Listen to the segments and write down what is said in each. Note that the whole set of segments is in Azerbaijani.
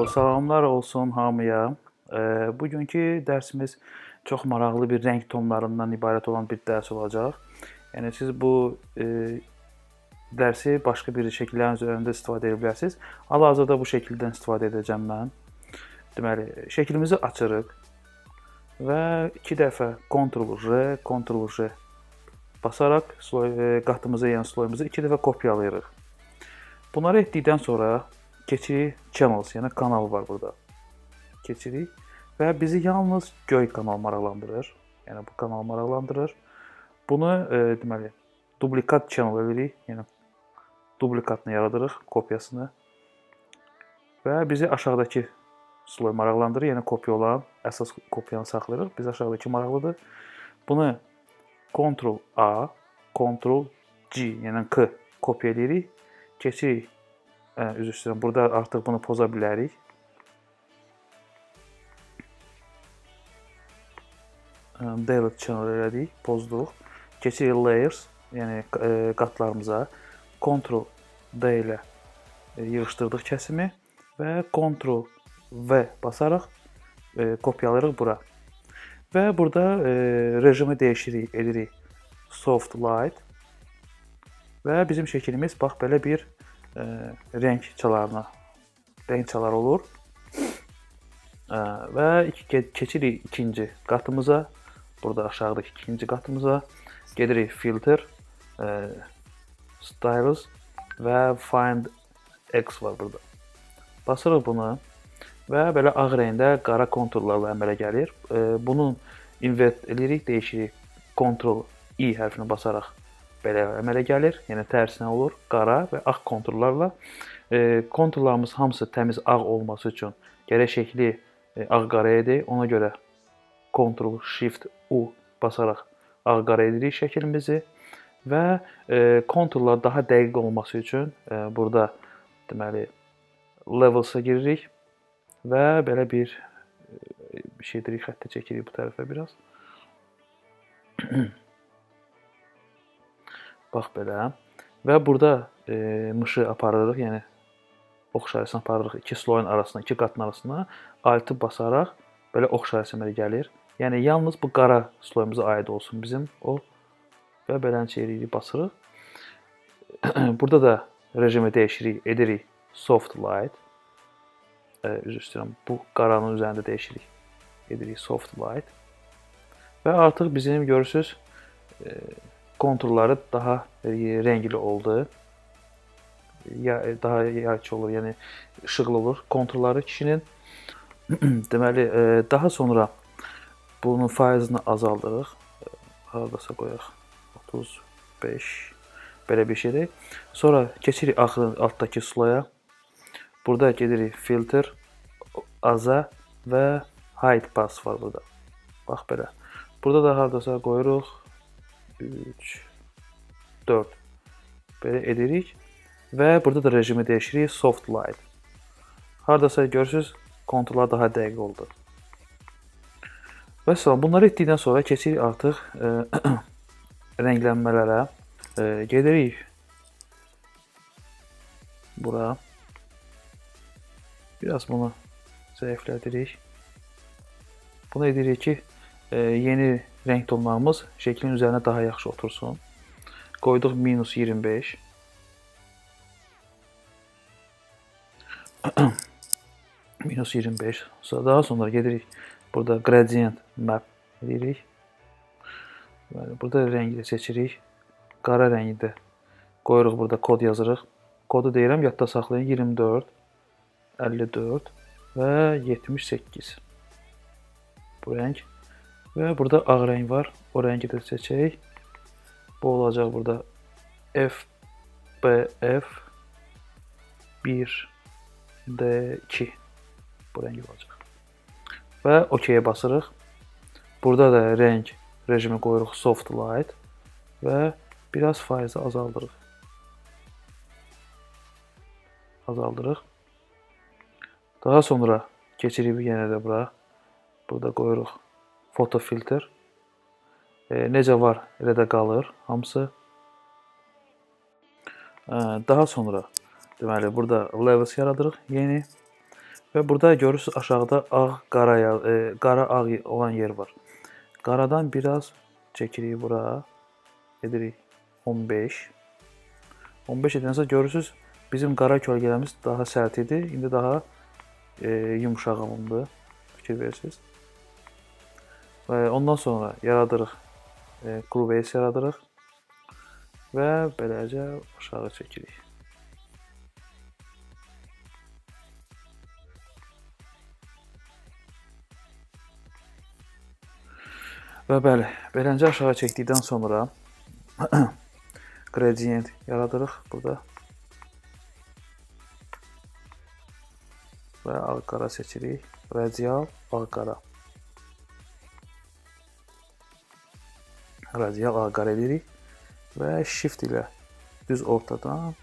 Salamlar olsun hamıya. Bugünkü dərsimiz çox maraqlı bir rəng tonlarından ibarət olan bir dərs olacaq. Yəni siz bu dərsi başqa bir şəkillərin üzərində istifadə edə bilərsiniz. Hal-hazırda bu şəkildən istifadə edəcəm mən. Deməli, şəklimizi açırıq və 2 dəfə Ctrl+R, Ctrl+R basaraq qatımızı, yəni sloyumuzu 2 dəfə kopyalayırıq. Bunları etdikdən sonra keçirik Channels, yəni kanal var burada. Keçirik və bizi yalnız göy kanal maraqlandırır. Yəni bu kanal maraqlandırır. Bunu deməli dublikat channel edirik, yəni dublikatını yaradırıq, kopyasını. Və bizi aşağıdakı sloy maraqlandırır, yəni kopya olan əsas kopyanı saxlayırıq. Biz aşağıdakı maraqlıdır. Bunu Ctrl+A, Ctrl+G, yəni K kopya edirik. Keçirik, üzr istəyirəm, burada artıq bunu poza bilərik. Delete channel elədik, pozduq. Keçirik Layers, yəni qatlarımıza. Ctrl+D ilə yığışdırdıq kəsimi və Ctrl+V basaraq kopyalayırıq bura. Və burada rejimi dəyişirik, edirik Soft Light və bizim şəklimiz bax belə bir rəng çalar olur. Və keçirik ikinci qatımıza. Burada aşağıdakı ikinci qatımıza gedirik Filter, Styles və Find X var burada. Basırıq bunu və belə ağ rəngdə qara konturlarla əmələ gəlir. Bunun invert edirik, dəyişirik. Ctrl+I hərfini basaraq belə əmələ gəlir. Yəni tərsinə olur, qara və ağ konturlarla. Konturlarımız hamısı təmiz ağ olması üçün gərək şəkli ağ-qara edək. Ona görə Ctrl+Shift+U basaraq ağ-qara edirik şəklimizi və konturlar daha dəqiq olması üçün burada deməli Levels-a giririk və belə bir şey edirik, xəttə çəkirik bu tərəfə biraz. Bax belə. Və burada mışı aparırıq, yəni ox işarəsini aparırıq iki sloyun arasına, iki qatın arasına. Altı basaraq belə ox işarəsi əmələ gəlir. Yəni yalnız bu qara sloyumuza aid olsun bizim o və beləncə eləyirik, basırıq. Burada da rejimi dəyişirik, edirik Soft Light. Üzr istəyirəm, bu qaranın üzərində dəyişirik, edirik Soft Light. Və artıq bizim görürsüz konturları daha rəngli oldu. Daha yayçı olur, yəni işıqlı olur konturları kişinin. Deməli, daha sonra bunun faizini azaldırıq. Hardasa qoyaq 35, belə bir şeydir. Sonra keçirik altdakı sloya. Burada gedirik Filter, Aza və Hide Pass var burada. Bax belə. Burada da hardasa qoyuruq 3, 4 belə edirik və burada da rejimi dəyişirik Soft Light. Hardasa görürsüz, konturlar daha dəqiq oldu. Və sonra bunları etdikdən sonra keçirik artıq rənglənmələrə. Gedirik bura. Biraz bunu zəiflədirik. Bunu edirik ki, yeni rəng tonlarımız şəklin üzərinə daha yaxşı otursun. Qoyduq -25. -25. Daha sonra gedirik. Burada Gradient Map edirik. Burada rəngi də seçirik. Qara rəngi də qoyuruq, burada kod yazırıq. Kodu deyirəm, yadda saxlayın. 24, 54 və 78. Bu rəng. Və burada ağ rəng var. O rəngi də seçək. Bu olacaq burada FBF 1D2. Bu rəng olacaq. Və OK-yə basırıq. Burada da rəng rejimi qoyuruq Soft Light və biraz faizi azaldırıq. Daha sonra keçirik yenə də bura. Burada qoyuruq Photo Filter necə var, elə də qalır hamısı. Daha sonra deməli burada levels yaradırıq yeni və burada görürsüz aşağıda ağ, qara ağ olan yer var. Qaradan biraz çəkirik bura. Edirik 15. 15 edəndən görürsüz bizim qara kölgələrimiz daha sərt idi. İndi daha yumşaq alındı. Fikir verirsiniz. Və ondan sonra yaradırıq. Curve base yaradırıq və beləcə aşağı çəkirik. Və bəli, beləcə aşağı çəkdikdən sonra gradient yaradırıq burada. Və ağ-qara seçirik. Radial, ağ-qara. Radial, ağ-qara edirik. Və shift ilə düz ortadan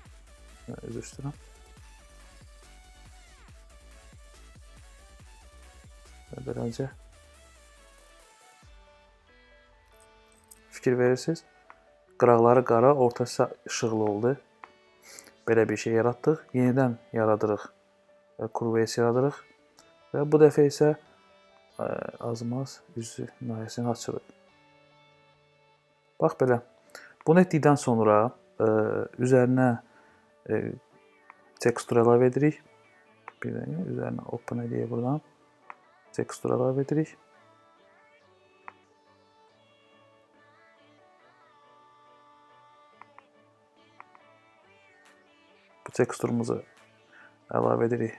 üzr istəyirəm. Və beləcə fikir verirsiniz. Qıraqları qara, ortası işıqlı oldu. Belə bir şey yaratdıq. Yenidən yaradırıq. Curve yaradırıq. Və bu dəfə isə azmaz üzü nahiyəsini açırıq. Bax belə. Bunu etdikdən sonra üzərinə tekstur əlavə edirik. Bir dəqiqə, üzərinə open edək buradan. Tekstur əlavə edirik. Bu teksturumuzu əlavə edirik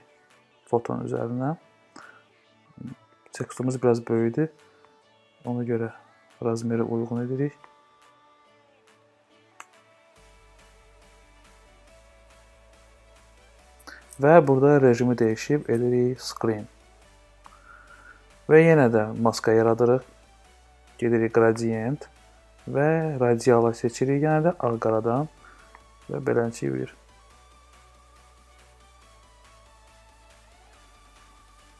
fotonun üzərinə. Teksturumuz biraz böyüdü. Ona görə razmeri uyğun edirik. Və burada rejimi dəyişib edirik screen. Və yenə də maska yaradırıq. Gedirik gradient və radiala seçirik yenə də ağ-qaradan və beləncə bir.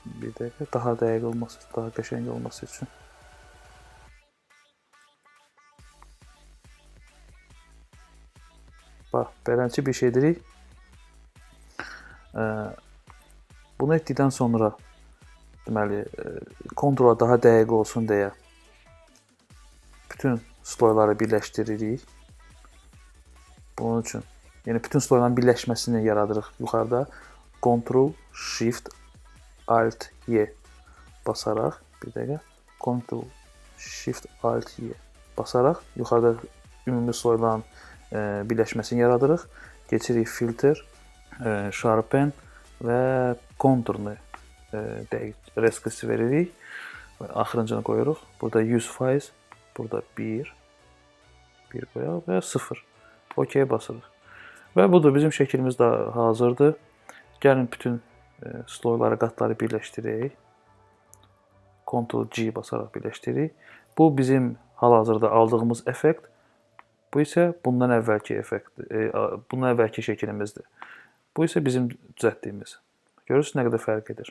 Bir dəqiqə, daha dəqiq olması, daha qəşəng olması üçün. Bax, beləncə bir şey edirik. Bunu etdikdən sonra deməli, kontrola daha dəqiq olsun deyə bütün sloyları birləşdiririk. Bunun üçün, yəni bütün sloyların birləşməsini yaradırıq yuxarıda. Ctrl, Shift, Alt, Y basaraq, bir dəqiqə, Ctrl, Shift, Alt, Y basaraq yuxarıda ümumi sloyların birləşməsini yaradırıq. Keçirik filter, sharpen və konturunu dəqiq reskisi veririk. Axırıncını qoyuruq. Burada 100%, burada 1 qoyaq və 0. OK basırıq. Və budur, bizim şəklimiz də hazırdır. Gəlin bütün sloyları, qatları birləşdirək. Ctrl G basaraq birləşdiririk. Bu bizim hal-hazırda aldığımız effekt. Bu isə bundan əvvəlki effekt, bundan əvvəlki şəklimizdir. Bu isə bizim düzəltdiyimiz. Görürsünüz nə qədər fərq edir.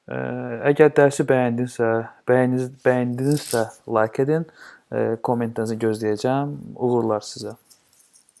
Əgər dərsi bəyəndinizsə like edin, kommentlərinizi gözləyəcəm. Uğurlar sizə.